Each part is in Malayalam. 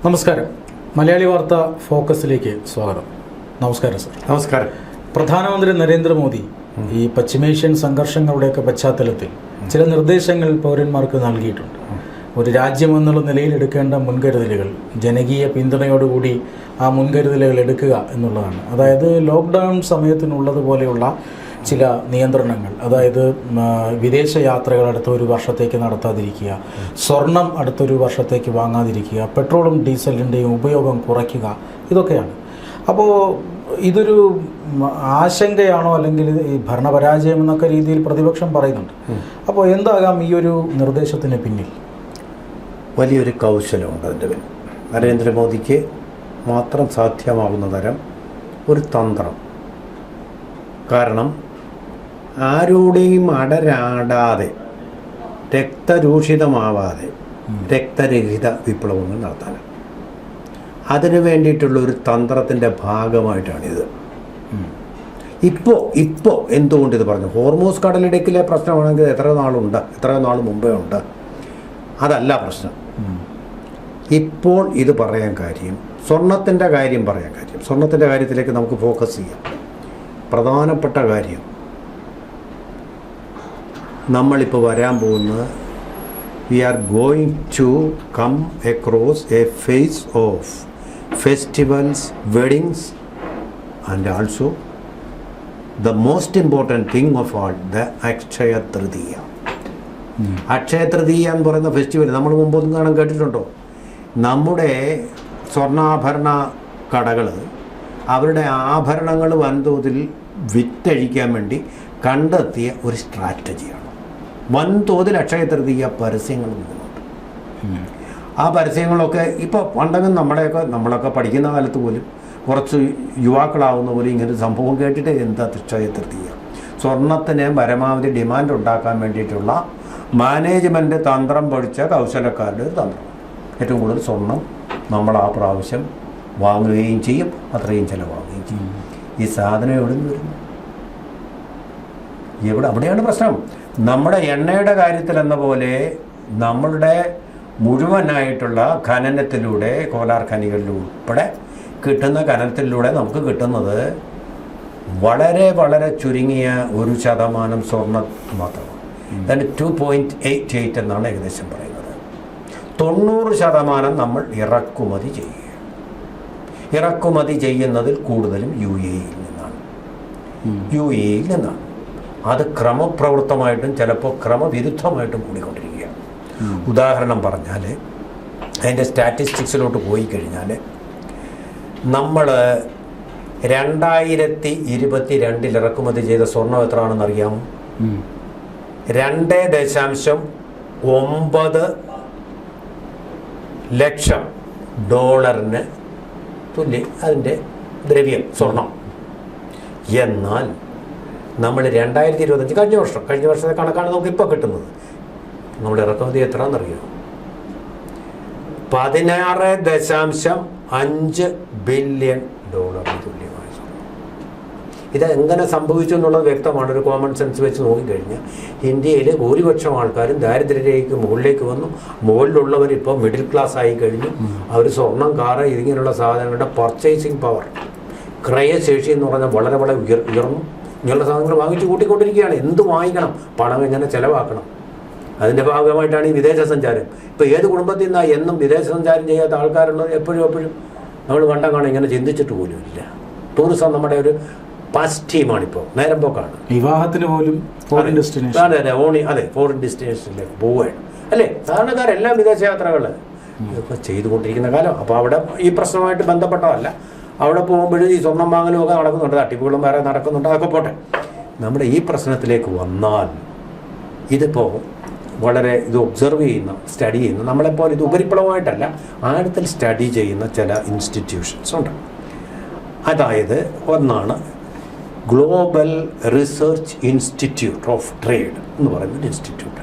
നമസ്കാരം. മലയാളി വാർത്ത ഫോക്കസിലേക്ക് സ്വാഗതം. നമസ്കാരം സർ. നമസ്കാരം. പ്രധാനമന്ത്രി നരേന്ദ്രമോദി ഈ പശ്ചിമേഷ്യൻ സംഘർഷങ്ങളുടെയൊക്കെ പശ്ചാത്തലത്തിൽ ചില നിർദ്ദേശങ്ങൾ പൗരന്മാർക്ക് നൽകിയിട്ടുണ്ട്. ഒരു രാജ്യം എന്നുള്ള നിലയിൽ എടുക്കേണ്ട മുൻകരുതലുകൾ, ജനകീയ പിന്തുണയോടുകൂടി ആ മുൻകരുതലുകൾ എടുക്കുക എന്നുള്ളതാണ്. അതായത് ലോക്ക്ഡൗൺ സമയത്തിനുള്ളതുപോലെയുള്ള ചില നിയന്ത്രണങ്ങൾ, അതായത് വിദേശ യാത്രകൾ അടുത്ത ഒരു വർഷത്തേക്ക് നടത്താതിരിക്കുക, സ്വർണം അടുത്തൊരു വർഷത്തേക്ക് വാങ്ങാതിരിക്കുക, പെട്രോളും ഡീസലിൻ്റെയും ഉപയോഗം കുറയ്ക്കുക, ഇതൊക്കെയാണ്. അപ്പോൾ ഇതൊരു ആശങ്കയാണോ, അല്ലെങ്കിൽ ഈ ഭരണപരാജയം എന്നൊക്കെ രീതിയിൽ പ്രതിപക്ഷം പറയുന്നുണ്ട്. അപ്പോൾ എന്താകാം ഈ ഒരു നിർദ്ദേശത്തിന് പിന്നിൽ? വലിയൊരു കൗശലമുണ്ട് അതിൻ്റെ പിന്നിൽ. നരേന്ദ്രമോദിക്ക് മാത്രം സാധ്യമാകുന്ന തരം ഒരു തന്ത്രം. കാരണം ആരുടെയും അടരാടാതെ, രക്തരൂഷിതമാവാതെ രക്തരഹിത വിപ്ലവങ്ങൾ നടത്താനാണ്. അതിനു വേണ്ടിയിട്ടുള്ള ഒരു തന്ത്രത്തിൻ്റെ ഭാഗമായിട്ടാണിത്. ഇപ്പോൾ എന്തുകൊണ്ട് ഇത് പറഞ്ഞു? ഹോർമൂസ് കടലിടുക്കിലെ പ്രശ്നമാണെങ്കിൽ എത്ര നാൾ മുമ്പേ ഉണ്ട്. അതല്ല പ്രശ്നം. ഇപ്പോൾ ഇത് പറയാൻ കാര്യം, സ്വർണത്തിൻ്റെ കാര്യം പറയാൻ കാര്യം. സ്വർണത്തിൻ്റെ കാര്യത്തിലേക്ക് നമുക്ക് ഫോക്കസ് ചെയ്യാം. പ്രധാനപ്പെട്ട കാര്യം, നമ്മളിപ്പോൾ വരാൻ പോകുന്നത്, we are going to come across a phase of festivals, weddings and also the most important thing of all, the Akshaya Tritiya. Akshaya Tritiya എന്ന് പറയുന്ന ഫെസ്റ്റിവൽ നമ്മൾ മുമ്പൊന്നും കാണാൻ കേട്ടിട്ടുണ്ടോ? നമ്മുടെ സ്വർണ്ണാഭരണ കടകൾ അവരുടെ ആഭരണങ്ങൾ വൻതോതിൽ വിറ്റഴിക്കാൻ വേണ്ടി കണ്ടെത്തിയ ഒരു സ്ട്രാറ്റജിയാണ്. വൻതോതിൽ അക്ഷയ തൃതീയ പരസ്യങ്ങൾ പോകുന്നുണ്ട്. ആ പരസ്യങ്ങളൊക്കെ ഇപ്പോൾ പണ്ടെങ്കിൽ നമ്മളൊക്കെ പഠിക്കുന്ന കാലത്ത് പോലും കുറച്ച് യുവാക്കളാവുന്ന പോലും ഇങ്ങനൊരു സംഭവം കേട്ടിട്ട് എന്താ അക്ഷയ തൃതീയ. സ്വർണത്തിന് പരമാവധി ഡിമാൻഡ് ഉണ്ടാക്കാൻ വേണ്ടിയിട്ടുള്ള മാനേജ്മെൻറ്റ് തന്ത്രം പഠിച്ച കൗശലക്കാരുടെ ഒരു തന്ത്രം. ഏറ്റവും കൂടുതൽ സ്വർണം നമ്മൾ ആ പ്രാവശ്യം വാങ്ങുകയും ചെയ്യും, അത്രയും ചിലവാങ്ങുകയും ചെയ്യും. ഈ സാധനം എവിടെ നിന്ന് വരുന്നു? അവിടെയാണ് പ്രശ്നം. നമ്മുടെ എണ്ണയുടെ കാര്യത്തിൽ എന്ന പോലെ നമ്മളുടെ മുഴുവനായിട്ടുള്ള ഖനനത്തിലൂടെ, കോലാർ ഖനികളിലുൾപ്പെടെ കിട്ടുന്ന ഖനനത്തിലൂടെ നമുക്ക് കിട്ടുന്നത് വളരെ വളരെ ചുരുങ്ങിയ 1% സ്വർണ്ണം മാത്രമാണ്. അതായത് 2.88 എന്നാണ് ഏകദേശം പറയുന്നത്. 90% നമ്മൾ ഇറക്കുമതി ചെയ്യുക. ഇറക്കുമതി ചെയ്യുന്നതിൽ കൂടുതലും യു എയിൽ നിന്നാണ്. അത് ക്രമപ്രവൃത്തമായിട്ടും ചിലപ്പോൾ ക്രമവിരുദ്ധമായിട്ടും കൂടിക്കൊണ്ടിരിക്കുകയാണ്. ഉദാഹരണം പറഞ്ഞാൽ, അതിൻ്റെ സ്റ്റാറ്റിസ്റ്റിക്സിലോട്ട് പോയി കഴിഞ്ഞാൽ, നമ്മൾ 2022 ഇറക്കുമതി ചെയ്ത സ്വർണം എത്രയാണെന്ന് അറിയാമോ? $2.9 ലക്ഷം തുല്യം അതിൻ്റെ ദ്രവ്യം സ്വർണം. എന്നാൽ നമ്മൾ 2025 കഴിഞ്ഞ വർഷത്തെ കണക്കാണ് നമുക്കിപ്പോൾ കിട്ടുന്നത്. നമ്മൾ ഇറക്കുമതി എത്രയാണെന്നറിയാമോ? $16.5 ബില്യൺ തുല്യമായ സ്വർണം. ഇത് എങ്ങനെ സംഭവിച്ചു എന്നുള്ളത് വ്യക്തമാണ്. ഒരു കോമൺ സെൻസ് വെച്ച് നോക്കിക്കഴിഞ്ഞാൽ ഇന്ത്യയിലെ ഭൂരിപക്ഷം ആൾക്കാരും ദാരിദ്ര്യരേഖയ്ക്ക് മുകളിലേക്ക് വന്നു. മുകളിലുള്ളവർ ഇപ്പോൾ മിഡിൽ ക്ലാസ് ആയി കഴിഞ്ഞു. അവർ സ്വർണം, കാറ്, ഇങ്ങനെയുള്ള സാധനങ്ങളുടെ പർച്ചേസിങ് പവർ, ക്രയശേഷി എന്ന് പറഞ്ഞാൽ വളരെ വളരെ ഉയർന്നു. ഇങ്ങനെയുള്ള സാധനങ്ങൾ വാങ്ങിച്ചു കൂട്ടിക്കൊണ്ടിരിക്കുകയാണ്. എന്ത് വാങ്ങിക്കണം, പണം എങ്ങനെ ചിലവാക്കണം, അതിൻ്റെ ഭാഗമായിട്ടാണ് ഈ വിദേശ സഞ്ചാരം. ഇപ്പോൾ ഏത് കുടുംബത്തിൽ നിന്നാണ് എന്നും വിദേശ സഞ്ചാരം ചെയ്യാത്ത ആൾക്കാരുള്ളത്? എപ്പോഴും നമ്മൾ കണ്ടാണ് ഇങ്ങനെ ചിന്തിച്ചിട്ട് പോലും ഇല്ല. ടൂറിസം നമ്മുടെ ഒരു പാസ്റ്റീമാണിപ്പോൾ, നേരം പോക്കാണ്. വിവാഹത്തിന് പോലും ഫോറിൻ ഡെസ്റ്റിനേഷൻ, ഫോറിൻ ഡെസ്റ്റിനേഷനിലേക്ക് പോവുകയാണ് അല്ലേ? സാധാരണക്കാരെല്ലാം വിദേശയാത്രകൾ ഇതൊക്കെ ചെയ്തുകൊണ്ടിരിക്കുന്ന കാലം. അപ്പോൾ അവിടെ ഈ പ്രശ്നമായിട്ട് ബന്ധപ്പെട്ടതല്ല. അവിടെ പോകുമ്പോഴും ഈ സ്വർണം വാങ്ങലും ഒക്കെ നടക്കുന്നുണ്ട്, തട്ടിപ്പുകളും വേറെ നടക്കുന്നുണ്ട്. അതൊക്കെ പോട്ടെ. നമ്മുടെ ഈ പ്രശ്നത്തിലേക്ക് വന്നാൽ, ഇതിപ്പോൾ വളരെ ഒബ്സർവ് ചെയ്യുന്ന, സ്റ്റഡി ചെയ്യുന്ന, നമ്മളെപ്പോലെ ഇത് ഉപരിപ്ലവമായിട്ടല്ല, ആഴത്തിൽ സ്റ്റഡി ചെയ്യുന്ന ചില ഇൻസ്റ്റിറ്റ്യൂഷൻസ് ഉണ്ട്. അതായത് ഒന്നാണ് global research institute of trade എന്ന് പറയുന്നൊരു ഇൻസ്റ്റിറ്റ്യൂട്ട്.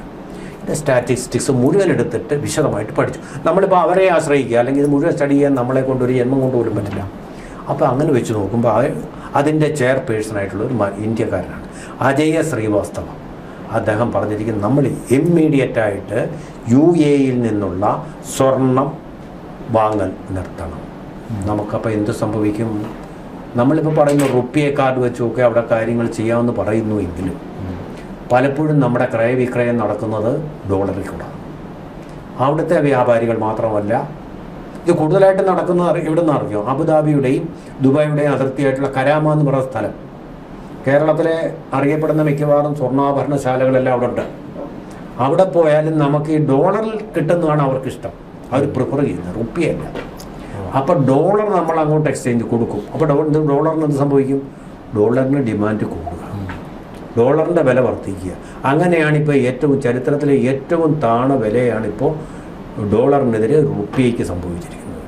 ഇതിൻ്റെ സ്റ്റാറ്റിസ്റ്റിക്സ് മുഴുവൻ എടുത്തിട്ട് വിശദമായിട്ട് പഠിച്ചു. നമ്മളിപ്പോൾ അവരെ ആശ്രയിക്കുക, അല്ലെങ്കിൽ ഇത് മുഴുവൻ സ്റ്റഡി ചെയ്യാൻ നമ്മളെ കൊണ്ടൊരു ജന്മം കൊണ്ടുപോലും പറ്റില്ല. അപ്പോൾ അങ്ങനെ വെച്ച് നോക്കുമ്പോൾ അതിൻ്റെ ചെയർപേഴ്സണായിട്ടുള്ളൊരു ഇന്ത്യക്കാരനാണ്, അജയ ശ്രീവാസ്തവ. അദ്ദേഹം പറഞ്ഞിരിക്കുന്നത്, നമ്മൾ ഇമ്മീഡിയറ്റായിട്ട് UAE നിന്നുള്ള സ്വർണം വാങ്ങൽ നിർത്തണം. നമുക്കപ്പോൾ എന്ത് സംഭവിക്കും? നമ്മളിപ്പോൾ പറയുന്ന റുപ്പിയെ കാർഡ് വെച്ചൊക്കെ അവിടെ കാര്യങ്ങൾ ചെയ്യാമെന്ന് പറയുന്നു എങ്കിലും പലപ്പോഴും നമ്മുടെ ക്രയവിക്രയം നടക്കുന്നത് ഡോളറിൽ കൂടാണ്. അവിടുത്തെ വ്യാപാരികൾ മാത്രമല്ല, ഇത് കൂടുതലായിട്ട് നടക്കുന്നത് ഇവിടെ നിന്ന് അറിഞ്ഞോ, അബുദാബിയുടെയും ദുബായിയുടെയും അതിർത്തിയായിട്ടുള്ള കരാമ എന്ന് പറയുന്ന സ്ഥലം. കേരളത്തിലെ അറിയപ്പെടുന്ന മിക്കവാറും സ്വർണ്ണാഭരണശാലകളെല്ലാം അവിടെ ഉണ്ട്. അവിടെ പോയാലും നമുക്ക് ഈ ഡോളറിൽ കിട്ടുന്നതാണ് അവർക്കിഷ്ടം. അവർ പ്രിഫർ ചെയ്യുന്നത് റുപ്പിയല്ല. അപ്പോൾ ഡോളർ നമ്മൾ അങ്ങോട്ട് എക്സ്ചേഞ്ച് കൊടുക്കും. അപ്പോൾ ഡോളറിന് എന്ത് സംഭവിക്കും? ഡോളറിന് ഡിമാൻഡ് കൂടുക, ഡോളറിൻ്റെ വില വർദ്ധിക്കുക. അങ്ങനെയാണിപ്പോൾ ചരിത്രത്തിലെ ഏറ്റവും താണ വിലയാണിപ്പോൾ ഡോളറിനെതിരെ റുപ്പിയയ്ക്ക് സംഭവിച്ചിരിക്കുന്നത്.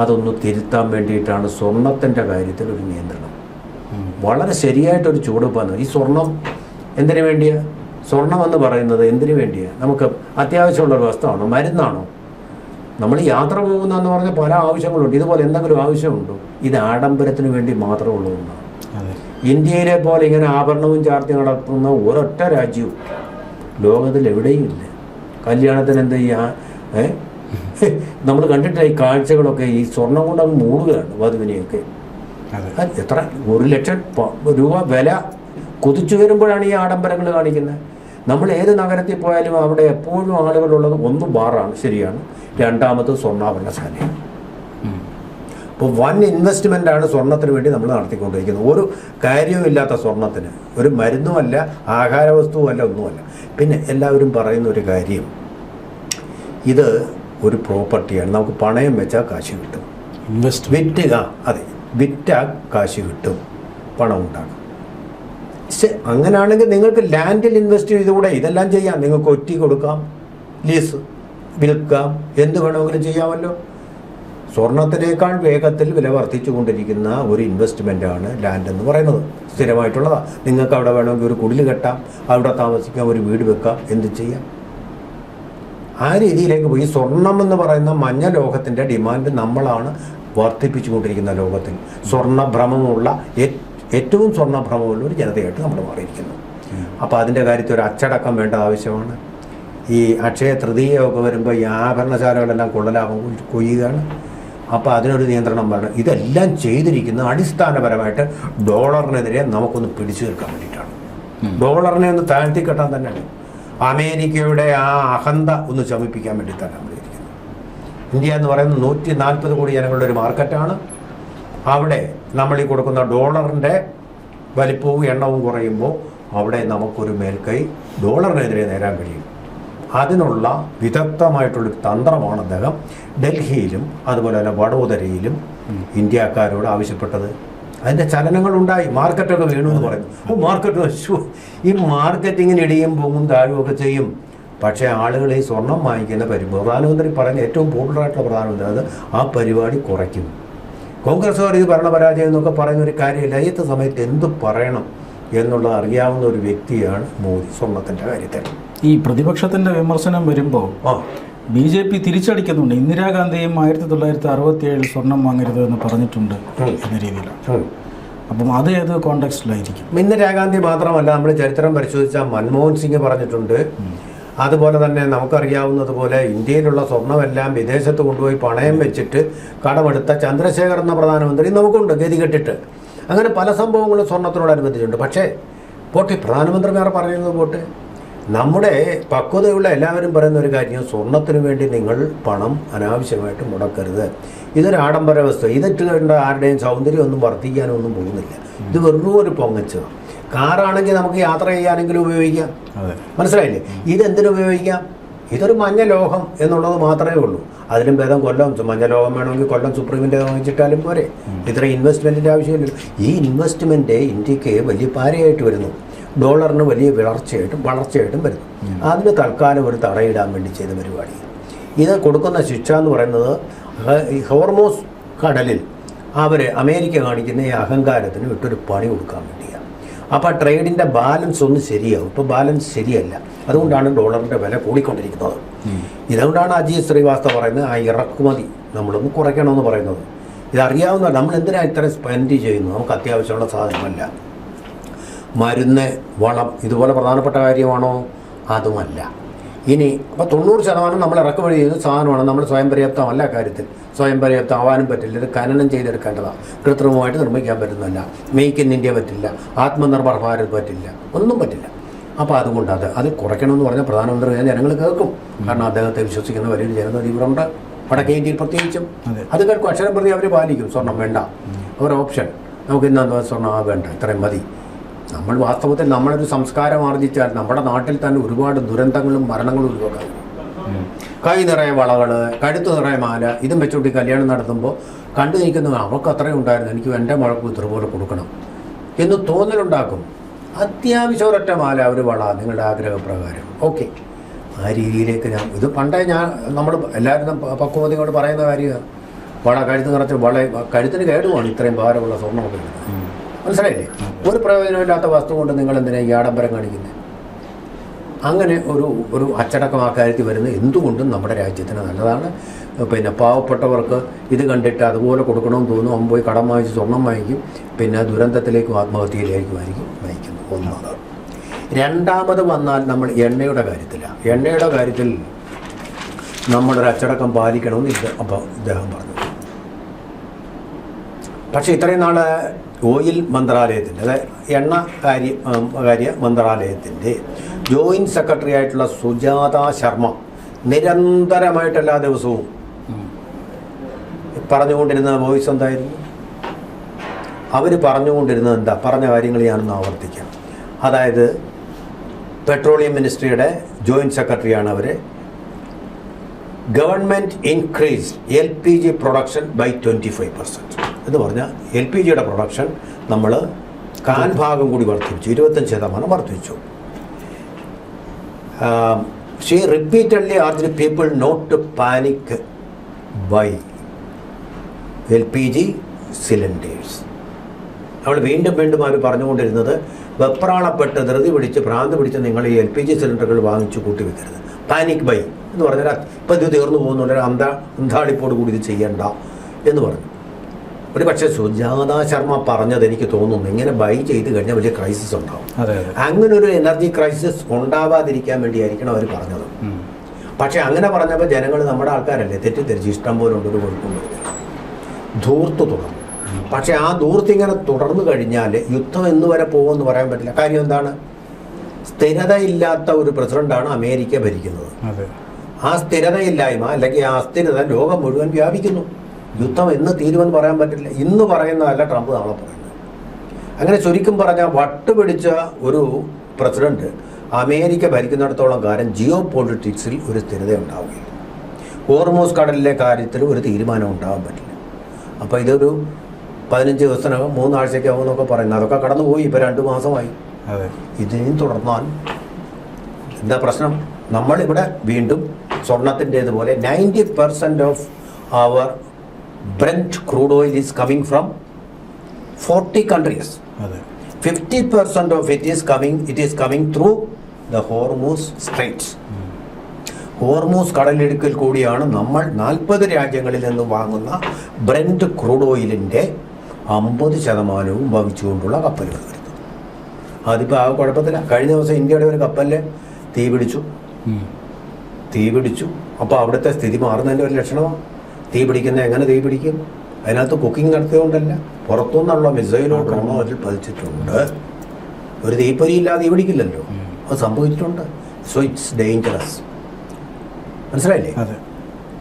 അതൊന്ന് തിരുത്താൻ വേണ്ടിയിട്ടാണ് സ്വർണത്തിൻ്റെ കാര്യത്തിൽ ഒരു നിയന്ത്രണം. വളരെ ശരിയായിട്ടൊരു ചുവടുവെപ്പാണ്. ഈ സ്വർണം എന്തിനു വേണ്ടിയാണ്? സ്വർണം എന്ന് പറയുന്നത് എന്തിനു വേണ്ടിയാണ്? നമുക്ക് അത്യാവശ്യമുള്ളൊരു വസ്തുവാണോ? മരുന്നാണോ? നമ്മൾ യാത്ര പോകുന്നതെന്ന് പറഞ്ഞാൽ പല ആവശ്യങ്ങളുണ്ട്. ഇതുപോലെ എന്തെങ്കിലും ആവശ്യമുണ്ടോ? ഇത് ആഡംബരത്തിന് വേണ്ടി മാത്രമുള്ള ഒന്നാണ്. ഇന്ത്യയിലെ പോലെ ഇങ്ങനെ ആഭരണവും ചാർത്തി നടത്തുന്ന ഒരൊറ്റ രാജ്യവും ലോകത്തിൽ എവിടെയും ഇല്ല. കല്യാണത്തിന് എന്ത് ചെയ്യാ? നമ്മൾ കണ്ടിട്ട് ഈ കാഴ്ചകളൊക്കെ ഈ സ്വർണം കൊണ്ട് അങ്ങ് മൂടുകയാണ് വധുവിനെയൊക്കെ. എത്ര 1 ലക്ഷം രൂപ വില കുതിച്ചു വരുമ്പോഴാണ് ഈ ആഡംബരങ്ങൾ കാണിക്കുന്നത്. നമ്മൾ ഏത് നഗരത്തിൽ പോയാലും അവിടെ എപ്പോഴും ആളുകളുള്ളത് ഒന്ന് ബാറാണ്, ശരിയാണ്, രണ്ടാമത് സ്വർണ്ണാഭരണശാലയാണ്. അപ്പോൾ വൻ ഇൻവെസ്റ്റ്മെൻ്റാണ് സ്വർണത്തിന് വേണ്ടി നമ്മൾ നടത്തിക്കൊണ്ടിരിക്കുന്നത്. ഒരു കാര്യവുമില്ലാത്ത സ്വർണത്തിന്, ഒരു മരുന്നുമല്ല, ആഹാരവസ്തുവുമല്ല, ഒന്നുമല്ല. പിന്നെ എല്ലാവരും പറയുന്ന ഒരു കാര്യം, ഇത് ഒരു പ്രോപ്പർട്ടിയാണ്, നമുക്ക് പണയം വെച്ചാൽ കാശ് കിട്ടും, അതെ, വിറ്റാൽ കാശ് കിട്ടും, പണം ഉണ്ടാകും. പക്ഷെ അങ്ങനെയാണെങ്കിൽ നിങ്ങൾക്ക് ലാൻഡിൽ ഇൻവെസ്റ്റ് ചെയ്തുകൂടെ? ഇതെല്ലാം ചെയ്യാം. നിങ്ങൾക്ക് ഒറ്റി കൊടുക്കാം, ലീസ് വിൽക്കാം, എന്ത് വേണമെങ്കിലും ചെയ്യാമല്ലോ. സ്വർണത്തിനേക്കാൾ വേഗത്തിൽ വില വർദ്ധിച്ചു കൊണ്ടിരിക്കുന്ന ഒരു ഇൻവെസ്റ്റ്മെൻറ്റാണ് ലാൻഡ് എന്ന് പറയുന്നത്. സ്ഥിരമായിട്ടുള്ളതാണ്. നിങ്ങൾക്ക് അവിടെ വേണമെങ്കിൽ ഒരു കുടിൽ കെട്ടാം, അവിടെ താമസിക്കാം, ഒരു വീട് വെക്കാം, എന്ത് ചെയ്യാം. ആ രീതിയിലേക്ക് പോയി. സ്വർണം എന്ന് പറയുന്ന മഞ്ഞ ലോഹത്തിൻ്റെ ഡിമാൻഡ് നമ്മളാണ് വർദ്ധിപ്പിച്ചുകൊണ്ടിരിക്കുന്ന ലോകത്തിൽ. സ്വർണ്ണഭ്രമമുള്ള ഏറ്റവും സ്വർണ്ണഭ്രമമുള്ള ഒരു ജനതയായിട്ട് നമ്മൾ മാറിയിരിക്കുന്നു. അപ്പോൾ അതിൻ്റെ കാര്യത്തിൽ ഒരു അച്ചടക്കം വേണ്ട ആവശ്യമാണ്. ഈ അക്ഷയ തൃതീയമൊക്കെ വരുമ്പോൾ ഈ ആഭരണശാലകളെല്ലാം കൊള്ളലാഭം കൊയ്യുകയാണ്. അപ്പോൾ അതിനൊരു നിയന്ത്രണം വേണം. ഇതെല്ലാം ചെയ്തിരിക്കുന്നത് അടിസ്ഥാനപരമായിട്ട് ഡോളറിനെതിരെ നമുക്കൊന്ന് പിടിച്ചു നിൽക്കാൻ വേണ്ടിയിട്ടാണ്. ഡോളറിനെ ഒന്ന് താഴ്ത്തി കെട്ടാൻ തന്നെയാണ്. അമേരിക്കയുടെ ആ അഹന്ത ഒന്ന് ശമിപ്പിക്കാൻ വേണ്ടിയിട്ടാണ് നമ്മൾ ഇരിക്കുന്നത്. ഇന്ത്യ എന്ന് പറയുന്നത് 140 കോടി ജനങ്ങളുടെ ഒരു മാർക്കറ്റാണ്. അവിടെ നമ്മൾ ഈ കൊടുക്കുന്ന ഡോളറിൻ്റെ വലിപ്പവും എണ്ണവും കുറയുമ്പോൾ അവിടെ നമുക്കൊരു മേൽക്കൈ ഡോളറിനെതിരെ നേരാൻ കഴിയും. അതിനുള്ള വിദഗ്ധമായിട്ടുള്ളൊരു തന്ത്രമാണ് അദ്ദേഹം ഡൽഹിയിലും അതുപോലെ തന്നെ വഡോദരയിലും ഇന്ത്യക്കാരോട് ആവശ്യപ്പെട്ടത്. അതിൻ്റെ ചലനങ്ങളുണ്ടായി. മാർക്കറ്റൊക്കെ വീണു എന്ന് പറയുന്നു. അപ്പോൾ മാർക്കറ്റ് ഈ മാർക്കറ്റിങ്ങിന് ഇടിയും പോകും താഴുമൊക്കെ ചെയ്യും. പക്ഷേ ആളുകൾ ഈ സ്വർണം വാങ്ങിക്കുന്ന പ്രധാനമന്ത്രി പറയുന്ന ഏറ്റവും പോപ്പുലറായിട്ടുള്ള പ്രധാനമന്ത്രി അത് ആ പരിപാടി കുറയ്ക്കും. കോൺഗ്രസ്സുകാർ ഇത് ഭരണപരാജയം എന്നൊക്കെ പറയുന്ന ഒരു കാര്യമില്ല. ഏത് സമയത്ത് എന്ത് പറയണം എന്നുള്ളത് അറിയാവുന്ന ഒരു വ്യക്തിയാണ് മോദി സ്വർണത്തിൻ്റെ കാര്യത്തിൽ. ഈ പ്രതിപക്ഷത്തിൻ്റെ വിമർശനം വരുമ്പോൾ BJP തിരിച്ചടിക്കുന്നുണ്ട്. ഇന്ദിരാഗാന്ധിയും 1967 സ്വർണം വാങ്ങരുത് എന്ന് പറഞ്ഞിട്ടുണ്ട് എന്ന രീതിയിലാണ്. അപ്പം അത് ഏത് കോണ്ടെക്സ്റ്റിലായിരിക്കും? ഇന്ദിരാഗാന്ധി മാത്രമല്ല, നമ്മൾ ചരിത്രം പരിശോധിച്ചാൽ മൻമോഹൻ സിംഗ് പറഞ്ഞിട്ടുണ്ട്. അതുപോലെ തന്നെ നമുക്കറിയാവുന്നതുപോലെ ഇന്ത്യയിലുള്ള സ്വർണ്ണമെല്ലാം വിദേശത്ത് കൊണ്ടുപോയി പണയം വെച്ചിട്ട് കടമെടുത്ത ചന്ദ്രശേഖർ എന്ന പ്രധാനമന്ത്രി നമുക്കുണ്ട്, ഗതികെട്ടിട്ട്. അങ്ങനെ പല സംഭവങ്ങളും സ്വർണത്തിനോടനുബന്ധിച്ചുണ്ട്. പക്ഷേ പോട്ടെ, പ്രധാനമന്ത്രി വേറെ പറയുന്നത് പോട്ടെ, നമ്മുടെ പക്വതയുള്ള എല്ലാവരും പറയുന്ന ഒരു കാര്യം, സ്വർണത്തിന് വേണ്ടി നിങ്ങൾ പണം അനാവശ്യമായിട്ട് മുടക്കരുത്. ഇതൊരു ആഡംബര വസ്തു. ഇതിട്ട് കണ്ട ആരുടെയും സൗന്ദര്യമൊന്നും വർദ്ധിക്കാനൊന്നും പോകുന്നില്ല. ഇത് വെറും ഒരു പൊങ്ങച്ചതാണ്. കാറാണെങ്കിൽ നമുക്ക് യാത്ര ചെയ്യാനെങ്കിലും ഉപയോഗിക്കാം. മനസ്സിലായില്ലേ? ഇതെന്തിനു ഉപയോഗിക്കാം? ഇതൊരു മഞ്ഞ ലോഹം എന്നുള്ളത് മാത്രമേ ഉള്ളൂ. അതിലും ഭേദം കൊല്ലം മഞ്ഞ ലോഹം വേണമെങ്കിൽ കൊല്ലം സുപ്രീമിൻ്റെ വാങ്ങിച്ചിട്ടാലും പോരെ. ഇത്ര ഇൻവെസ്റ്റ്മെൻറ്റിൻ്റെ ആവശ്യമില്ലല്ലോ. ഈ ഇൻവെസ്റ്റ്മെൻറ്റ് ഇന്ത്യക്ക് വലിയ പാരയായിട്ട് വരുന്നു. ഡോളറിന് വലിയ വളർച്ചയായിട്ടും വരുന്നു. അതിന് തൽക്കാലം ഒരു തടയിടാൻ വേണ്ടി ചെയ്ത പരിപാടി. ഇത് കൊടുക്കുന്ന ശിക്ഷ എന്ന് പറയുന്നത് ഈ ഹോർമോസ് കടലിൽ അമേരിക്ക കാണിക്കുന്ന ഈ അഹങ്കാരത്തിന് വിട്ടൊരു പണി കൊടുക്കാൻ വേണ്ടിയാണ്. അപ്പോൾ ട്രേഡിൻ്റെ ബാലൻസ് ഒന്ന് ശരിയാവും. ഇപ്പോൾ ബാലൻസ് ശരിയല്ല. അതുകൊണ്ടാണ് ഡോളറിൻ്റെ വില കൂടിക്കൊണ്ടിരിക്കുന്നത്. ഇതുകൊണ്ടാണ് അജീത് ശ്രീവാസ്തവ പറയുന്നത് ആ ഇറക്കുമതി നമ്മളൊന്ന് കുറയ്ക്കണമെന്ന് പറയുന്നത്. ഇതറിയാവുന്ന നമ്മൾ എന്തിനാണ് ഇത്ര സ്പെൻഡ് ചെയ്യുന്നു? നമുക്ക് അത്യാവശ്യമുള്ള സാധനമല്ല. മരുന്ന്, വളം ഇതുപോലെ പ്രധാനപ്പെട്ട കാര്യമാണോ? അതുമല്ല. ഇനി അപ്പോൾ 90% നമ്മൾ ഇറക്കുമതി ചെയ്യുന്ന സാധനമാണ്. നമ്മൾ സ്വയം പര്യാപ്തമല്ല കാര്യത്തിൽ. സ്വയം പര്യാപ്തം ആവാനും പറ്റില്ല. ഇത് ഖനനം ചെയ്തെടുക്കേണ്ടതാണ്. കൃത്രിമമായിട്ട് നിർമ്മിക്കാൻ പറ്റുന്നില്ല. മേക്ക് ഇൻ ഇന്ത്യ പറ്റില്ല. ആത്മനിർഭർ ഭാരത് പറ്റില്ല. ഒന്നും പറ്റില്ല. അപ്പോൾ അതുകൊണ്ട് അത് കുറയ്ക്കണമെന്ന് പറഞ്ഞാൽ പ്രധാനമന്ത്രി ജനങ്ങൾ കേൾക്കും. കാരണം അദ്ദേഹത്തെ വിശ്വസിക്കുന്ന വലിയൊരു ജനത ഇവരുണ്ട്, വടക്കേ ഇന്ത്യയിൽ പ്രത്യേകിച്ചും. അത് കേൾക്കും. അക്ഷരം പ്രതി അവർ പാലിക്കും. സ്വർണം വേണ്ട, ഒരു ഓപ്ഷൻ. നമുക്ക് ഇന്ന് സ്വർണ്ണം വേണ്ട, ഇത്രയും മതി. നമ്മൾ വാസ്തവത്തിൽ നമ്മളൊരു സംസ്കാരം ആർജിച്ചാൽ നമ്മുടെ നാട്ടിൽ തന്നെ ഒരുപാട് ദുരന്തങ്ങളും മരണങ്ങളും ഒഴിവാക്കാം. കൈ നിറയെ വളകൾ, കഴുത്ത് നിറയെ മാല, ഇതും വെച്ചുകൊണ്ട് കല്യാണം നടത്തുമ്പോൾ കണ്ടു നിൽക്കുന്നത് അവർക്ക് അത്രയും ഉണ്ടായിരുന്നു, എനിക്ക് എൻ്റെ മുഴക്ക് ഇതുപോലെ കൊടുക്കണം എന്ന് തോന്നലുണ്ടാക്കും. അത്യാവശ്യം ഒരൊറ്റ മാല, ഒരു വള, നിങ്ങളുടെ ആഗ്രഹപ്രകാരം, ഓക്കെ. ആ രീതിയിലേക്ക് ഇത് പണ്ടേ നമ്മൾ എല്ലാവരും പക്വതയോട് പറയുന്ന കാര്യമാണ്. വള കഴുത്ത് നിറച്ച് കഴുത്തിന് കേടുമാണ് ഇത്രയും ഭാരമുള്ള സ്വർണ്ണമൊക്കെ. മനസ്സിലായില്ലേ? ഒരു പ്രയോജനമില്ലാത്ത വസ്തു കൊണ്ട് നിങ്ങൾ എന്തിനാ ഈ ആഡംബരം കാണിക്കുന്നത്? അങ്ങനെ ഒരു അച്ചടക്കം ആ കാര്യത്തിൽ വരുന്നത് എന്തുകൊണ്ടും നമ്മുടെ രാജ്യത്തിന് നല്ലതാണ്. പിന്നെ പാവപ്പെട്ടവർക്ക് ഇത് കണ്ടിട്ട് അതുപോലെ കൊടുക്കണമെന്ന് തോന്നും. അവൻ പോയി കടം വാങ്ങിച്ച് സ്വർണം വാങ്ങിക്കും. പിന്നെ ദുരന്തത്തിലേക്കും ആത്മഹത്യയിലേക്കും നയിക്കുന്നു. ഒന്നാമത്. രണ്ടാമത് വന്നാൽ നമ്മൾ എണ്ണയുടെ കാര്യത്തിലാണ്. എണ്ണയുടെ കാര്യത്തിൽ നമ്മളൊരു അച്ചടക്കം പാലിക്കണമെന്ന് ഇദ്ദേഹം പറഞ്ഞു. പക്ഷേ ഇത്രയും നാൾ ഓയിൽ മന്ത്രാലയത്തിൻ്റെ, അതായത് എണ്ണ കാര്യ മന്ത്രാലയത്തിൻ്റെ ജോയിൻറ്റ് സെക്രട്ടറി ആയിട്ടുള്ള സുജാത ശർമ്മ നിരന്തരമായിട്ട് എല്ലാ ദിവസവും പറഞ്ഞുകൊണ്ടിരുന്ന വോയിസ് എന്തായിരുന്നു? അവർ പറഞ്ഞുകൊണ്ടിരുന്നത് എന്താ? പറഞ്ഞ കാര്യങ്ങൾ ഞാനൊന്ന് ആവർത്തിക്കാം. അതായത് പെട്രോളിയം മിനിസ്ട്രിയുടെ ജോയിൻറ്റ് സെക്രട്ടറിയാണ് അവർ. Government increase LPG production by 25%. എന്ന് പറഞ്ഞാൽ LPGയുടെ പ്രൊഡക്ഷൻ നമ്മൾ കാൽ ഭാഗം കൂടി വർദ്ധിപ്പിച്ചു, 25% വർദ്ധിച്ചു. She repeatedly urge people not to panic buy LPG cylinders. അവൾ വീണ്ടും അവർ പറഞ്ഞുകൊണ്ടിരുന്നത്, വെപ്രാളപ്പെട്ട് ധൃതി പിടിച്ച് ഭ്രാന്ത് പിടിച്ച് നിങ്ങൾ ഈ LPG സിലിണ്ടറുകൾ വാങ്ങിച്ചു കൂട്ടി വെക്കരുത്. പാനിക് ബൈ എന്ന് പറഞ്ഞാൽ ഇപ്പം ഇത് തീർന്നു പോകുന്നുണ്ട്, അന്താളിപ്പോട് കൂടി ഇത് ചെയ്യണ്ട എന്ന് പറഞ്ഞു. ഒരു പക്ഷേ സുജാത ശർമ്മ പറഞ്ഞത് എനിക്ക് തോന്നുന്നു, ഇങ്ങനെ ബൈ ചെയ്ത് കഴിഞ്ഞാൽ വലിയ ക്രൈസിസ് ഉണ്ടാവും. അങ്ങനെ ഒരു എനർജി ക്രൈസിസ് ഉണ്ടാവാതിരിക്കാൻ വേണ്ടിയായിരിക്കണം അവർ പറഞ്ഞത്. പക്ഷെ അങ്ങനെ പറഞ്ഞപ്പോൾ ജനങ്ങൾ, നമ്മുടെ ആൾക്കാരല്ലേ, തെറ്റിദ്ധരിച്ച് ഇഷ്ടം പോലെ ഉണ്ടൊരു കുഴപ്പം വരുന്നില്ല, ധൂർത്ത് തുടർന്നു. പക്ഷെ ആ ധൂർത്ത് ഇങ്ങനെ തുടർന്നു കഴിഞ്ഞാൽ യുദ്ധം എന്ന് വരെ പോകുമെന്ന് പറയാൻ പറ്റില്ല. കാര്യം എന്താണ്? സ്ഥിരതയില്ലാത്ത ഒരു പ്രസിഡന്റാണ് അമേരിക്ക ഭരിക്കുന്നത്. ആ സ്ഥിരതയില്ലായ്മ അല്ലെങ്കിൽ ആ അസ്ഥിരത ലോകം മുഴുവൻ വ്യാപിക്കുന്നു. യുദ്ധം എന്ന് തീരുമെന്ന് പറയാൻ പറ്റില്ല. ഇന്ന് പറയുന്നതല്ല ട്രംപ് നാളെ പറയുന്നത്. അങ്ങനെ ചുരുക്കം പറഞ്ഞാൽ വട്ടുപിടിച്ച ഒരു പ്രസിഡന്റ് അമേരിക്ക ഭരിക്കുന്നിടത്തോളം കാലം ജിയോ പൊളിറ്റിക്സിൽ ഒരു സ്ഥിരത ഉണ്ടാവുകയില്ല. ഹോർമൂസ് കടലിലെ കാര്യത്തിൽ ഒരു തീരുമാനം ഉണ്ടാകാൻ പറ്റില്ല. അപ്പോൾ ഇതൊരു 15 ദിവസത്തിനകം 3 ആഴ്ചയ്ക്കാവും എന്നൊക്കെ പറയുന്നത്. അതൊക്കെ കടന്നുപോയി. ഇപ്പോൾ 2 മാസമായി. ഇതിനും തുടർന്നാൽ എന്താ പ്രശ്നം? നമ്മളിവിടെ വീണ്ടും സ്വർണത്തിൻ്റേതുപോലെ 90% of our Brent crude oil is coming from 40 countries. 50% of it is coming through the Hormuz Straits. Hormuz കടലിടുക്കിൽ കൂടിയാണ് നമ്മൾ 40 രാജ്യങ്ങളിൽ നിന്ന് വാങ്ങുന്ന ബ്രെൻറ്റ് ക്രൂഡ് ഓയിലിൻ്റെ 50% വഹിച്ചുകൊണ്ടുള്ള കപ്പലുകൾ വരുന്നത്. അതിപ്പോൾ ആ കുഴപ്പത്തില്ല. കഴിഞ്ഞ ദിവസം ഇന്ത്യയുടെ ഒരു കപ്പലിൽ തീ പിടിച്ചു. അപ്പോൾ അവിടുത്തെ സ്ഥിതി മാറുന്നതിൻ്റെ ഒരു ലക്ഷണമാണ്. തീ പിടിക്കുന്നത് എങ്ങനെ തീ പിടിക്കും? അതിനകത്ത് കുക്കിംഗ് നടത്തിയതുകൊണ്ടല്ല, പുറത്തുനിന്നുള്ള മിസൈലോ ഡ്രോണോ അതിൽ പതിച്ചിട്ടുണ്ട്. ഒരു തീപ്പൊരിയില്ലാതെ തീ പിടിക്കില്ലല്ലോ, അത് സംഭവിച്ചിട്ടുണ്ട്. So it's dangerous. മനസ്സിലായില്ലേ?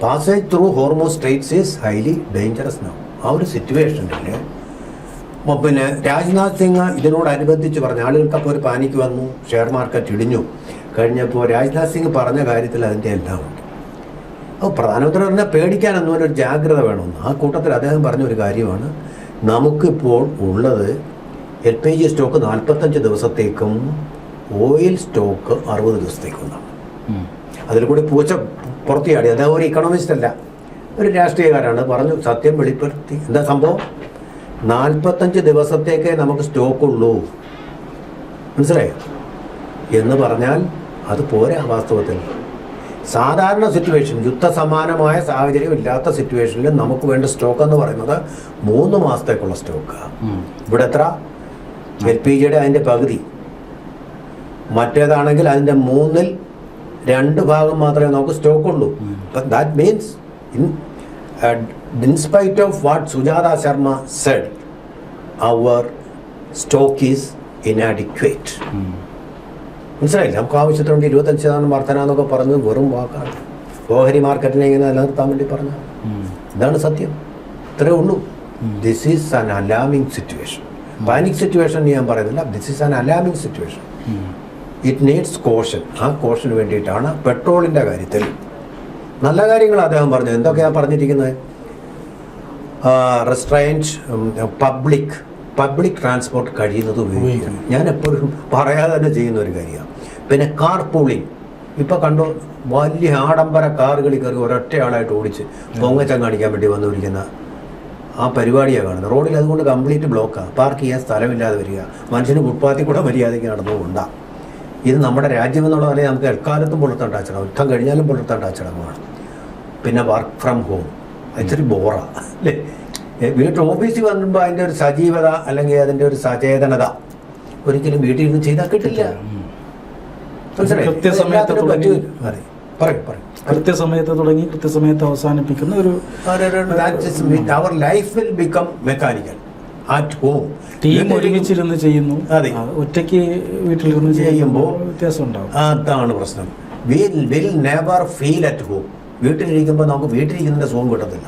Passage through Hormuz straits is highly dangerous now. ആ ഒരു സിറ്റുവേഷനിൽ പിന്നെ രാജ്നാഥ് സിംഗ് ഇതിനോടനുബന്ധിച്ച് പറഞ്ഞ ആളുകൾക്കപ്പോൾ ഒരു പാനിക്ക് വന്നു, ഷെയർ മാർക്കറ്റ് ഇടിഞ്ഞു. കഴിഞ്ഞപ്പോൾ രാജ്നാഥ് സിംഗ് പറഞ്ഞ കാര്യത്തിൽ അതിൻ്റെ എല്ലാം ഉണ്ട്. അപ്പോൾ പ്രധാനമന്ത്രി പറഞ്ഞാൽ പേടിക്കാനൊന്നും ഒരു ജാഗ്രത വേണമെന്ന്. ആ കൂട്ടത്തിൽ അദ്ദേഹം പറഞ്ഞൊരു കാര്യമാണ്, നമുക്കിപ്പോൾ ഉള്ളത് LPG സ്റ്റോക്ക് 45 ദിവസത്തേക്കും ഓയിൽ സ്റ്റോക്ക് 60 ദിവസത്തേക്കുമാണ്. അതിൽ കൂടി പൂച്ച പുറത്തിയാടി. അദ്ദേഹം ഒരു ഇക്കണോമിസ്റ്റ് അല്ല, ഒരു രാഷ്ട്രീയക്കാരാണ്. പറഞ്ഞു, സത്യം വെളിപ്പെടുത്തി. എന്താ സംഭവം? 45 ദിവസത്തേക്കേ നമുക്ക് സ്റ്റോക്കുള്ളൂ. മനസ്സിലായോ? എന്ന് പറഞ്ഞാൽ അത് പോരാ. വാസ്തവത്തിൽ സാധാരണ സിറ്റുവേഷൻ, യുദ്ധസമാനമായ സാഹചര്യം ഇല്ലാത്ത സിറ്റുവേഷനിൽ നമുക്ക് വേണ്ട സ്റ്റോക്ക് എന്ന് പറയുന്നത് 3 മാസത്തേക്കുള്ള സ്റ്റോക്കാണ്. ഇവിടെ എത്ര? LPGയുടെ അതിൻ്റെ പകുതി. മറ്റേതാണെങ്കിൽ അതിൻ്റെ 3ൽ 2 ഭാഗം മാത്രമേ നമുക്ക് സ്റ്റോക്ക് ഉള്ളൂ. That means in spite of what Sujata Sharma said, our stock is inadequate. മനസ്സിലായില്ല? നമുക്ക് ആവശ്യത്തിനുണ്ട് 25% വർധന എന്നൊക്കെ പറഞ്ഞത് വെറും വാക്കാണ്. ഓഹരി മാർക്കറ്റിനെ ഇങ്ങനെ നിലനിർത്താൻ വേണ്ടി പറഞ്ഞു. ഇതാണ് സത്യം. ഇത്രേ ഉള്ളൂ. This is an alarming situation. Panic situation ഞാൻ പറയുന്നില്ല. This is an alarming situation. It needs caution. ആ കോഷന് വേണ്ടിയിട്ടാണ് പെട്രോളിൻ്റെ കാര്യത്തിൽ നല്ല കാര്യങ്ങൾ അദ്ദേഹം പറഞ്ഞു. എന്തൊക്കെയാണ് പറഞ്ഞിരിക്കുന്നത്? റെസ്ട്രൈൻറ്റ് പബ്ലിക് ട്രാൻസ്പോർട്ട് കഴിയുന്നത് ഉപയോഗിക്കണം. ഞാൻ എപ്പോഴും പറയാതെ തന്നെ ചെയ്യുന്ന ഒരു കാര്യമാണ്. പിന്നെ കാർ പൂളിങ്. ഇപ്പം കണ്ടോ, വലിയ ആഡംബര കാറുകളിൽ കയറി ഒരൊറ്റ ആളായിട്ട് ഓടിച്ച് പൊങ്ങച്ചം കാണിക്കാൻ വേണ്ടി വന്നുപിടിക്കുന്ന ആ പരിപാടിയാണ് കാണുന്നത്. റോഡിൽ അതുകൊണ്ട് കംപ്ലീറ്റ് ബ്ലോക്കാണ്. പാർക്ക് ചെയ്യാൻ സ്ഥലമില്ലാതെ വരിക. മനുഷ്യന് ഫുട്പാത്തിൽ കൂടെ മര്യാദയ്ക്ക് നടന്നുകൊണ്ടാണ്. ഇത് നമ്മുടെ രാജ്യം എന്നുള്ള നിലയിൽ നമുക്ക് എക്കാലത്തും പുലർത്തേണ്ട അച്ചടക്കം, യുദ്ധം കഴിഞ്ഞാലും പുലർത്തേണ്ട അച്ചടക്കമാണ്. പിന്നെ വർക്ക് ഫ്രം ഹോം ഇച്ചിരി ബോറാണ് അല്ലേ? വീട്ടിൽ ഓഫീസിൽ വന്നുമ്പോൾ അതിൻ്റെ ഒരു സജീവത അല്ലെങ്കിൽ അതിൻ്റെ ഒരു സചേതനത ഒരിക്കലും വീട്ടിൽ നിന്ന് ചെയ്താൽ കിട്ടില്ല. കൃത്യസമയത്ത് തുടങ്ങി കൃത്യസമയത്ത് അവസാനിപ്പിക്കുന്ന ഒരു our life will become mechanical. At home team ഒരുമിച്ചിരുന്ന് ചെയ്യുന്നു. അതെ, ഒറ്റയ്ക്ക് വീട്ടിലിരുന്ന് ചെയ്യുമ്പോൾ വ്യത്യാസം ഉണ്ടാവും. അതാണ് പ്രശ്നം. Will never feel at home. വീട്ടിലിരിക്കുമ്പോൾ നമുക്ക് വീട്ടിലിരിക്കുന്നതിൻ്റെ സുഖം കിട്ടത്തില്ല.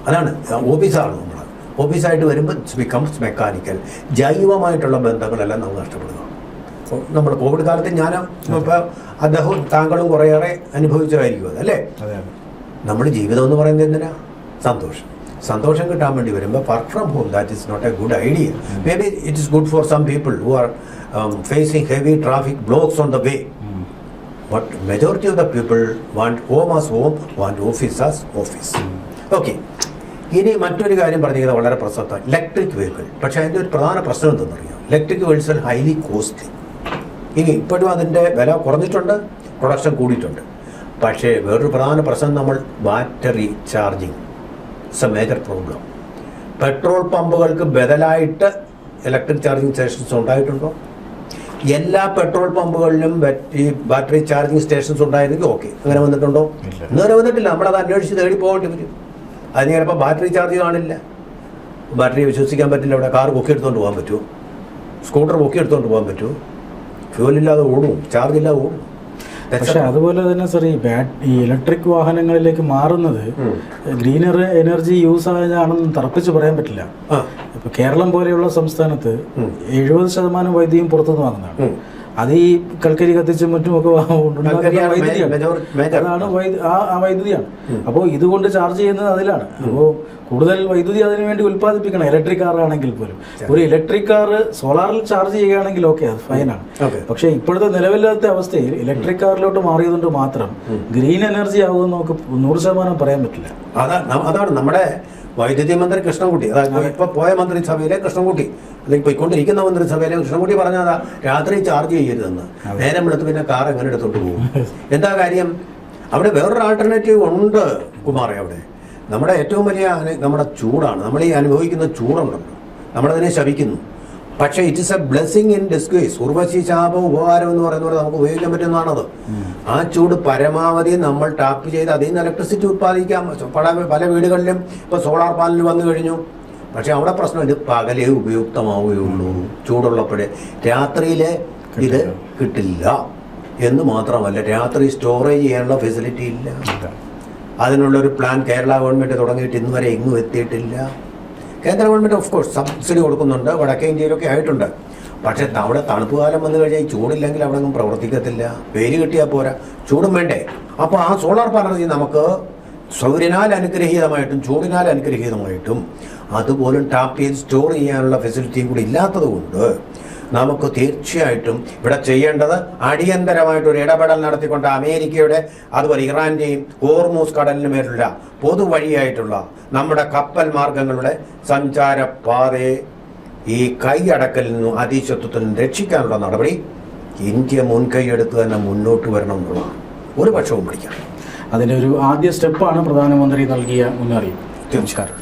അതാണ് ഓഫീസാണ് നമ്മൾ. ഓഫീസായിട്ട് വരുമ്പോൾ ഇറ്റ്സ് ബിക്കംസ് മെക്കാനിക്കൽ. ജൈവമായിട്ടുള്ള ബന്ധങ്ങളെല്ലാം നമുക്ക് നഷ്ടപ്പെടുക. നമ്മൾ കോവിഡ് കാലത്ത് ഇപ്പോൾ അദ്ദേഹവും താങ്കളും കുറേയേറെ അനുഭവിച്ചതായിരിക്കും അതല്ലേ? നമ്മുടെ ജീവിതം എന്ന് പറയുന്നത് എന്തിനാ? സന്തോഷം കിട്ടാൻ വേണ്ടി വരുമ്പോൾ work from home that is not a good idea. Maybe it is good for some people who are facing heavy traffic blocks on the way. But majority of the people want home as home, want office as office. Okay. ഇനി മറ്റൊരു കാര്യം പറഞ്ഞിരിക്കുന്നത് വളരെ പ്രസക്തമാണ്, ഇലക്ട്രിക് വെഹിക്കിൾ. പക്ഷേ അതിൻ്റെ ഒരു പ്രധാന പ്രശ്നം എന്തെന്നറിയാം? Electric vehicles highly costly. ഇനി ഇപ്പോഴും അതിൻ്റെ വില കുറഞ്ഞിട്ടുണ്ട്, പ്രൊഡക്ഷൻ കൂടിയിട്ടുണ്ട്. പക്ഷേ വേറൊരു പ്രധാന പ്രശ്നം, നമ്മൾ battery charging it's a major problem. Petrol പമ്പുകൾക്ക് ബദലായിട്ട് ഇലക്ട്രിക് ചാർജിങ് സ്റ്റേഷൻസ് ഉണ്ടായിട്ടുണ്ടോ? എല്ലാ പെട്രോൾ പമ്പുകളിലും ഈ ബാറ്ററി ചാർജിങ് സ്റ്റേഷൻസ് ഉണ്ടായിരുന്നെങ്കിൽ ഓക്കെ. അങ്ങനെ വന്നിട്ടുണ്ടോ? ഇന്നുവരെ വന്നിട്ടില്ല. നമ്മളത് അന്വേഷിച്ച് തേടി പോകേണ്ടി വരും. അതിന് ചിലപ്പോൾ ബാറ്ററി ചാർജ് കാണില്ല. ബാറ്ററി വിശ്വസിക്കാൻ പറ്റില്ല. ഇവിടെ കാർ പൊക്കി എടുത്തുകൊണ്ട് പോകാൻ പറ്റുമോ? സ്കൂട്ടർ പൊക്കി എടുത്തുകൊണ്ട് പോകാൻ പറ്റുമോ? ഫ്യൂലില്ലാതെ ഓടും, ചാർജ് ഇല്ലാതെ ഓടും. പക്ഷെ അതുപോലെ തന്നെ സാർ, ഈ ഇലക്ട്രിക് വാഹനങ്ങളിലേക്ക് മാറുന്നത് ഗ്രീനർ എനർജി യൂസ് ആണെന്ന് തറപ്പിച്ച് പറയാൻ പറ്റില്ല. ഇപ്പൊ കേരളം പോലെയുള്ള സംസ്ഥാനത്ത് 70% വൈദ്യുതിയും പുറത്തുനിന്ന് വാങ്ങുന്നതാണ്. അത് ഈ കൽക്കരി കത്തിച്ചും മറ്റുമൊക്കെ വൈദ്യുതിയാണ്. അതാണ് ആ വൈദ്യുതിയാണ്. അപ്പോൾ ഇതുകൊണ്ട് ചാർജ് ചെയ്യുന്നത് അതിലാണ്. അപ്പോൾ കൂടുതൽ വൈദ്യുതി അതിനു വേണ്ടി ഉൽപ്പാദിപ്പിക്കണം. ഇലക്ട്രിക് കാർ ആണെങ്കിൽ പോലും ഒരു ഇലക്ട്രിക് കാർ സോളാറിൽ ചാർജ് ചെയ്യുകയാണെങ്കിൽ ഓക്കെ, അത് ഫൈനാണ്. പക്ഷേ ഇപ്പോഴത്തെ നിലവിലത്തെ അവസ്ഥയിൽ ഇലക്ട്രിക് കാറിലോട്ട് മാറിയതുകൊണ്ട് മാത്രം ഗ്രീൻ എനർജി ആകുമെന്ന് നമുക്ക് 100% പറയാൻ പറ്റില്ല. അതാണ് നമ്മുടെ വൈദ്യുതി മന്ത്രി കൃഷ്ണൻകുട്ടി, അതായത് ഇപ്പൊ പോയ മന്ത്രിസഭയിലെ കൃഷ്ണൻകുട്ടി, അല്ലെങ്കിൽ പോയിക്കൊണ്ടിരിക്കുന്ന മന്ത്രിസഭയിലെ കൃഷ്ണൻകുട്ടി പറഞ്ഞതാ രാത്രി ചാർജ് ചെയ്യരുതെന്ന്. നേരം എടുത്ത് പിന്നെ കാർ എങ്ങനെ എടുത്തോണ്ട് പോകും? എന്താ കാര്യം? അവിടെ വേറൊരു ആൾട്ടർനേറ്റീവ് ഉണ്ട് കുമാറേ. അവിടെ നമ്മുടെ ഏറ്റവും വലിയ നമ്മുടെ ചൂടാണ്. നമ്മൾ ഈ അനുഭവിക്കുന്ന ചൂടുണ്ടല്ലോ, നമ്മളതിനെ ശപിക്കുന്നു. പക്ഷേ it is a blessing in disguise. Urvashi ശാപം ഉപകാരം എന്ന് പറയുന്ന പോലെ നമുക്ക് ഉപയോഗിക്കാൻ പറ്റുന്നതാണത്. ആ ചൂട് പരമാവധി നമ്മൾ ടാപ്പ് ചെയ്ത് അതിൽ നിന്ന് ഇലക്ട്രിസിറ്റി ഉത്പാദിക്കാം. പല വീടുകളിലും ഇപ്പോൾ സോളാർ പാനൽ വന്നു കഴിഞ്ഞു. പക്ഷേ അവിടെ പ്രശ്നം ഇത് പകലേ ഉപയുക്തമാവുകയുള്ളൂ, ചൂടുള്ളപ്പോഴേ. രാത്രിയിൽ ഇത് കിട്ടില്ല എന്ന് മാത്രമല്ല, രാത്രി സ്റ്റോറേജ് ചെയ്യാനുള്ള ഫെസിലിറ്റി ഇല്ല. അതിനുള്ളൊരു പ്ലാൻ കേരള ഗവൺമെൻറ് തുടങ്ങിയിട്ട് ഇന്ന് വരെ എങ്ങും എത്തിയിട്ടില്ല. കേന്ദ്ര ഗവൺമെൻറ് ഓഫ് കോഴ്സ് സബ്സിഡി കൊടുക്കുന്നുണ്ട്, വടക്കേ ഇന്ത്യയിലൊക്കെ ആയിട്ടുണ്ട്. പക്ഷേ അവിടെ തണുപ്പ് കാലം വന്നു കഴിഞ്ഞാൽ ഈ ചൂടില്ലെങ്കിൽ അവിടെ ഒന്നും പ്രവർത്തിക്കത്തില്ല. വെയിൽ കിട്ടിയാൽ പോരാ, ചൂടും വേണ്ടേ. അപ്പോൾ ആ സോളാർ പാനൽ നമുക്ക് സൗര്യനാൽ അനുഗ്രഹീതമായിട്ടും ചൂടിനാൽ അനുഗ്രഹീതമായിട്ടും അതുപോലും ടാപ്പ് ചെയ്ത് സ്റ്റോർ ചെയ്യാനുള്ള ഫെസിലിറ്റിയും കൂടി ഇല്ലാത്തത് കൊണ്ട് നമുക്ക് തീർച്ചയായിട്ടും ഇവിടെ ചെയ്യേണ്ടത് അടിയന്തരമായിട്ടൊരു ഇടപെടൽ നടത്തിക്കൊണ്ട് അമേരിക്കയുടെ അതുപോലെ ഇറാൻ്റെയും ഹോർമൂസ് കടലിന് മേലുള്ള പൊതുവഴിയായിട്ടുള്ള നമ്മുടെ കപ്പൽ മാർഗങ്ങളുടെ സഞ്ചാരപാതയെ ഈ കൈയടക്കലിൽ നിന്നും അതീശത്വത്തിൽ നിന്നും രക്ഷിക്കാനുള്ള നടപടി ഇന്ത്യ മുൻകൈയെടുത്ത് തന്നെ മുന്നോട്ട് വരണം എന്നുള്ളതാണ്. ഒരു പക്ഷവും പിടിക്കാം. അതിൻ്റെ ഒരു ആദ്യ സ്റ്റെപ്പാണ് പ്രധാനമന്ത്രി നൽകിയ മുന്നറിയിപ്പ്. നമസ്കാരം.